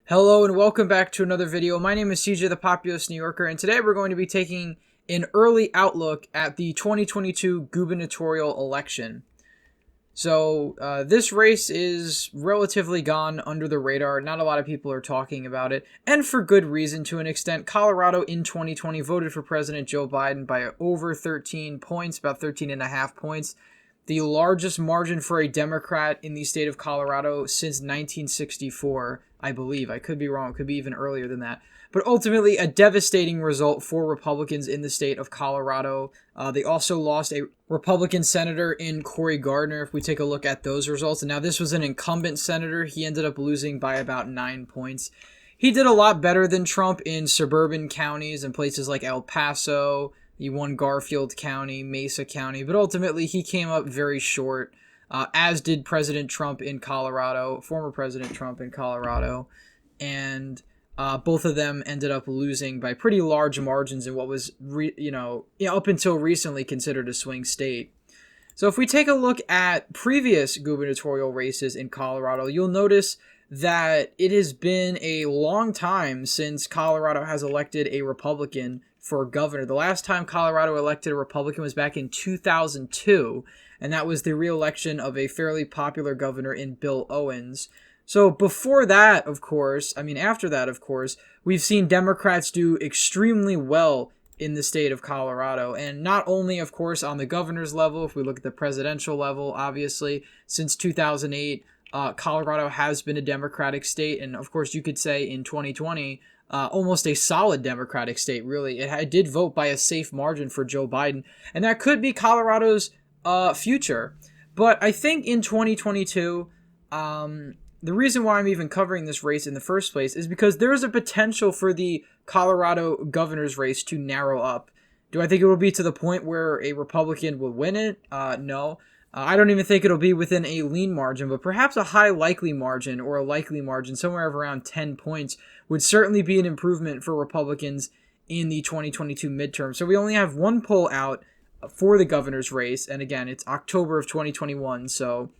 Hello and welcome back to another video. My name is CJ the Populous New Yorker, and today we're going to be taking an early outlook at the 2022 gubernatorial election. So this race is relatively gone under the radar. Not a lot of people are talking about it, and for good reason to an extent. Colorado in 2020 voted for President Joe Biden by over 13 points, about 13 and a half points. The largest margin for a Democrat in the state of Colorado since 1964, I believe. I could be wrong. It could be even earlier than that. But ultimately, a devastating result for Republicans in the state of Colorado. They also lost a Republican senator in Cory Gardner, if we take a look at those results. And now this was an incumbent senator. He ended up losing by about 9 points. He did a lot better than Trump in suburban counties and places like El Paso. He won Garfield County, Mesa County, but ultimately he came up very short, as did President Trump in Colorado, former President Trump in Colorado, and both of them ended up losing by pretty large margins in what was, up until recently considered a swing state. So if we take a look at previous gubernatorial races in Colorado, you'll notice that it has been a long time since Colorado has elected a Republican for governor. The last time Colorado elected a Republican was back in 2002, and that was the re-election of a fairly popular governor in Bill Owens. So before that, after that, of course, we've seen Democrats do extremely well in the state of Colorado, and not only, of course, on the governor's level. If we look at the presidential level, obviously, since 2008, Colorado has been a Democratic state, and of course, you could say in 2020, almost a solid Democratic state, really. It did vote by a safe margin for Joe Biden, and that could be Colorado's future. But I think in 2022, the reason why I'm even covering this race in the first place is because there is a potential for the Colorado governor's race to narrow up. Do I think it will be to the point where a Republican will win it? No. I don't even think it'll be within a lean margin, but perhaps a high likely margin or a likely margin, somewhere of around 10 points, would certainly be an improvement for Republicans in the 2022 midterm. So we only have one poll out for the governor's race, and again, it's October of 2021, so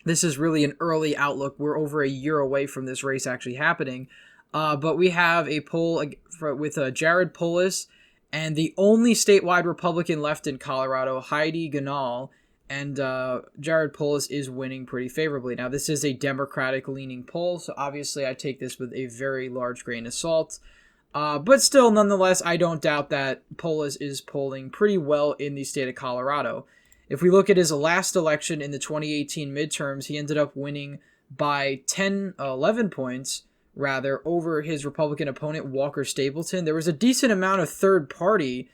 this is really an early outlook. We're over a year away from this race actually happening, but we have a poll with Jared Polis and the only statewide Republican left in Colorado, Heidi Ganahl, and Jared Polis is winning pretty favorably. Now, this is a Democratic-leaning poll, so obviously I take this with a very large grain of salt. But still, nonetheless, I don't doubt that Polis is polling pretty well in the state of Colorado. If we look at his last election in the 2018 midterms, he ended up winning by 11 points, rather, over his Republican opponent, Walker Stapleton. There was a decent amount of third-party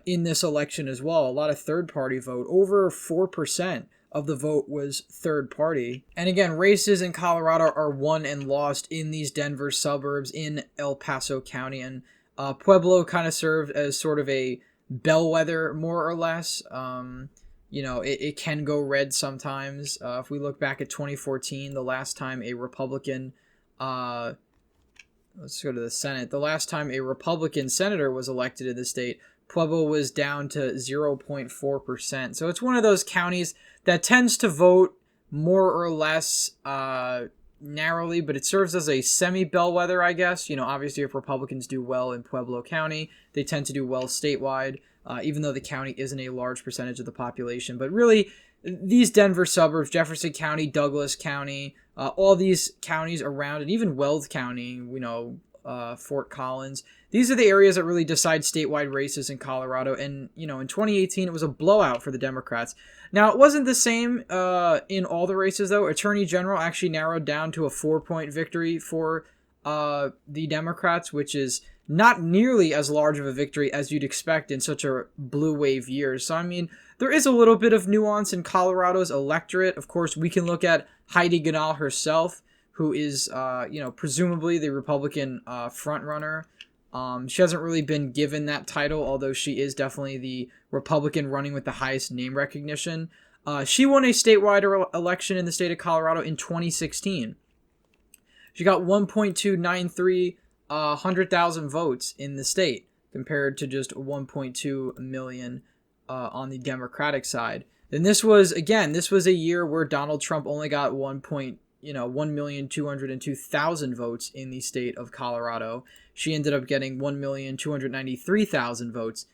in this election as well. A lot of third-party vote. Over 4% of the vote was third-party. And again, races in Colorado are won and lost in these Denver suburbs in El Paso County. And Pueblo kind of served as sort of a bellwether, more or less. It can go red sometimes. If we look back at 2014, the last time a Republican... let's go to the Senate. The last time a Republican senator was elected in the state, Pueblo was down to 0.4%. So it's one of those counties that tends to vote more or less narrowly, but it serves as a semi-bellwether, I guess. Obviously, if Republicans do well in Pueblo County, they tend to do well statewide, even though the county isn't a large percentage of the population. But really, these Denver suburbs, Jefferson County, Douglas County, all these counties around, and even Weld County, Fort Collins, these are the areas that really decide statewide races in Colorado. And, in 2018, it was a blowout for the Democrats. Now, it wasn't the same in all the races, though. Attorney General actually narrowed down to a 4-point victory for the Democrats, which is not nearly as large of a victory as you'd expect in such a blue wave year. So, there is a little bit of nuance in Colorado's electorate. Of course, we can look at Heidi Ganahl herself, who is, presumably the Republican frontrunner. She hasn't really been given that title, although she is definitely the Republican running with the highest name recognition. She won a statewide election in the state of Colorado in 2016. She got 1.293 100,000 votes in the state, compared to just 1.2 million on the Democratic side. Then this was a year where Donald Trump only got 1,202,000 votes in the state of Colorado. She ended up getting 1,293,000 votes.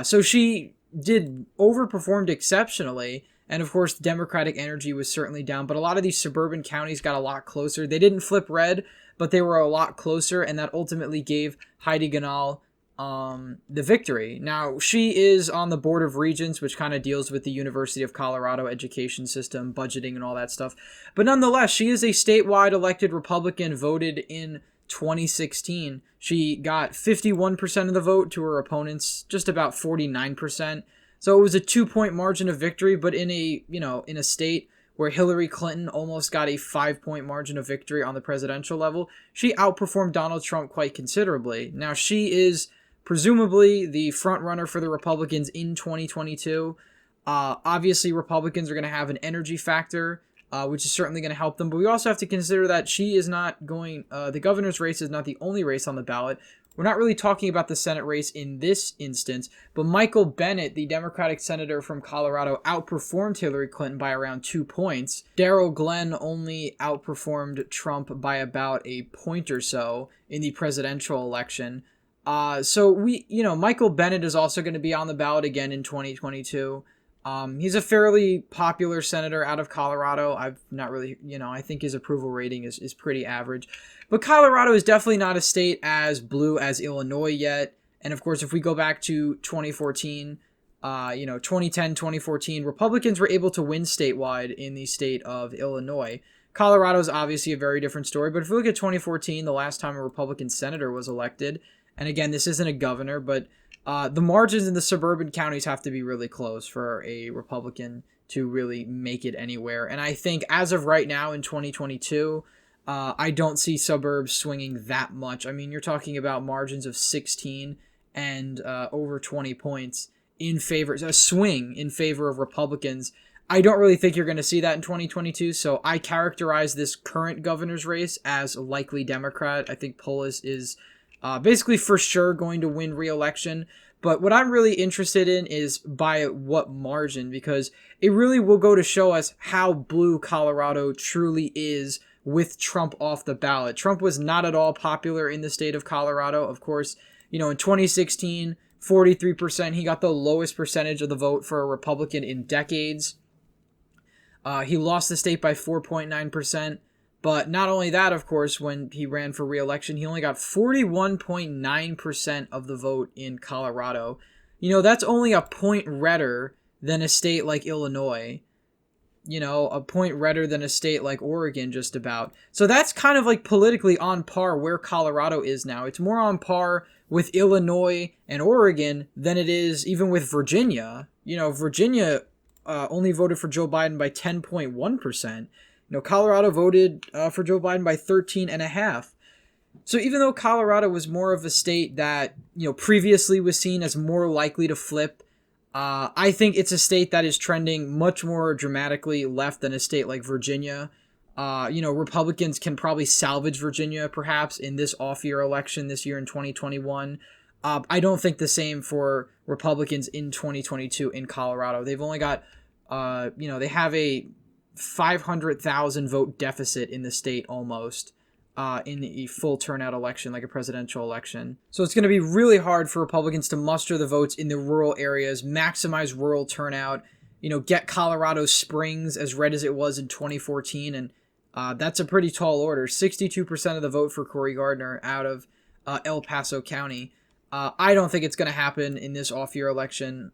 So she did overperformed exceptionally. And of course, Democratic energy was certainly down, but a lot of these suburban counties got a lot closer. They didn't flip red, but they were a lot closer, and that ultimately gave Heidi Ganahl the victory. Now, she is on the Board of Regents, which kind of deals with the University of Colorado education system, budgeting, and all that stuff. But nonetheless, she is a statewide elected Republican, voted in 2016. She got 51% of the vote to her opponents, just about 49%. So it was a 2-point margin of victory, but in a state where Hillary Clinton almost got a 5-point margin of victory on the presidential level, she outperformed Donald Trump quite considerably. Now, she is presumably the front runner for the Republicans in 2022. Obviously, Republicans are going to have an energy factor, which is certainly going to help them. But we also have to consider that she is not going, the governor's race is not the only race on the ballot. We're not really talking about the Senate race in this instance, but Michael Bennet, the Democratic senator from Colorado, outperformed Hillary Clinton by around 2 points. Darrell Glenn only outperformed Trump by about a point or so in the presidential election. Michael Bennet is also going to be on the ballot again in 2022. He's a fairly popular senator out of Colorado. I've not really, I think his approval rating is pretty average. But Colorado is definitely not a state as blue as Illinois yet. And of course, if we go back to 2014, 2010, 2014, Republicans were able to win statewide in the state of Illinois. Colorado is obviously a very different story. But if we look at 2014, the last time a Republican senator was elected, and again, this isn't a governor, but the margins in the suburban counties have to be really close for a Republican to really make it anywhere. And I think as of right now in 2022, I don't see suburbs swinging that much. I mean, you're talking about margins of 16 and over 20 points in favor, a swing in favor of Republicans. I don't really think you're going to see that in 2022. So I characterize this current governor's race as likely Democrat. I think Polis is basically for sure going to win re-election. But what I'm really interested in is by what margin, because it really will go to show us how blue Colorado truly is with Trump off the ballot. Trump was not at all popular in the state of Colorado. Of course, in 2016, 43%, he got the lowest percentage of the vote for a Republican in decades. He lost the state by 4.9%. But not only that, of course, when he ran for re-election, he only got 41.9% of the vote in Colorado. That's only a point redder than a state like Illinois. A point redder than a state like Oregon, just about. So that's kind of like politically on par where Colorado is now. It's more on par with Illinois and Oregon than it is even with Virginia. Virginia only voted for Joe Biden by 10.1%. Colorado voted for Joe Biden by 13.5%. So even though Colorado was more of a state that, previously was seen as more likely to flip, I think it's a state that is trending much more dramatically left than a state like Virginia. Republicans can probably salvage Virginia perhaps in this off-year election this year in 2021. I don't think the same for Republicans in 2022 in Colorado. They've only got, they have a 500,000 vote deficit in the state almost in the full turnout election, like a presidential election. So it's going to be really hard for Republicans to muster the votes in the rural areas, maximize rural turnout, get Colorado Springs as red as it was in 2014. And that's a pretty tall order. 62% of the vote for Cory Gardner out of El Paso County. I don't think it's going to happen in this off-year election.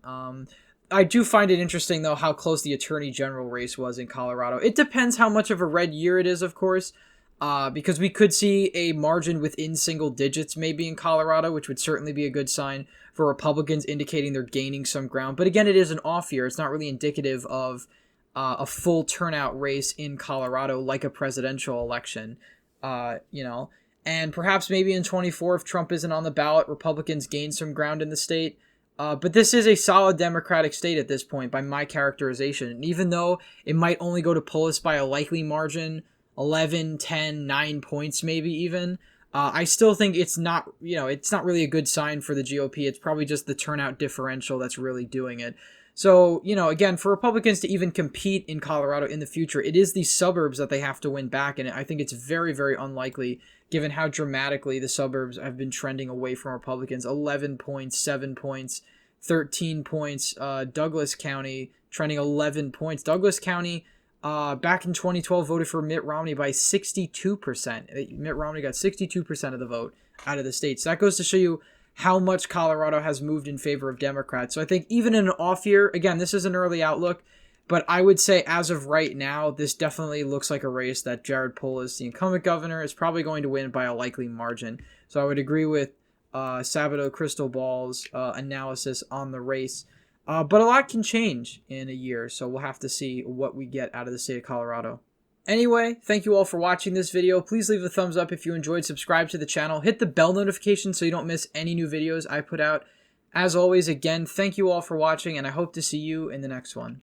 I do find it interesting, though, how close the attorney general race was in Colorado. It depends how much of a red year it is, of course, because we could see a margin within single digits maybe in Colorado, which would certainly be a good sign for Republicans, indicating they're gaining some ground. But again, it is an off year. It's not really indicative of a full turnout race in Colorado like a presidential election, And perhaps maybe in 24, if Trump isn't on the ballot, Republicans gain some ground in the state. But this is a solid Democratic state at this point by my characterization. And even though it might only go to Polis by a likely margin, 11, 10, 9 points maybe even, I still think it's not really a good sign for the GOP. It's probably just the turnout differential that's really doing it. So, you know, again, for Republicans to even compete in Colorado in the future, it is the suburbs that they have to win back. And I think it's very, very unlikely given how dramatically the suburbs have been trending away from Republicans. 11 points, 7 points, 13 points. Douglas County trending 11 points. Douglas County back in 2012 voted for Mitt Romney by 62%. Mitt Romney got 62% of the vote out of the state. So that goes to show you how much Colorado has moved in favor of Democrats. So I think even in an off year, again, this is an early outlook, but I would say as of right now, this definitely looks like a race that Jared Polis, the incumbent governor, is probably going to win by a likely margin. So I would agree with Sabato Crystal Ball's analysis on the race. But a lot can change in a year, so we'll have to see what we get out of the state of Colorado. Anyway, thank you all for watching this video. Please leave a thumbs up if you enjoyed, subscribe to the channel, hit the bell notification so you don't miss any new videos I put out. As always, again, thank you all for watching, and I hope to see you in the next one.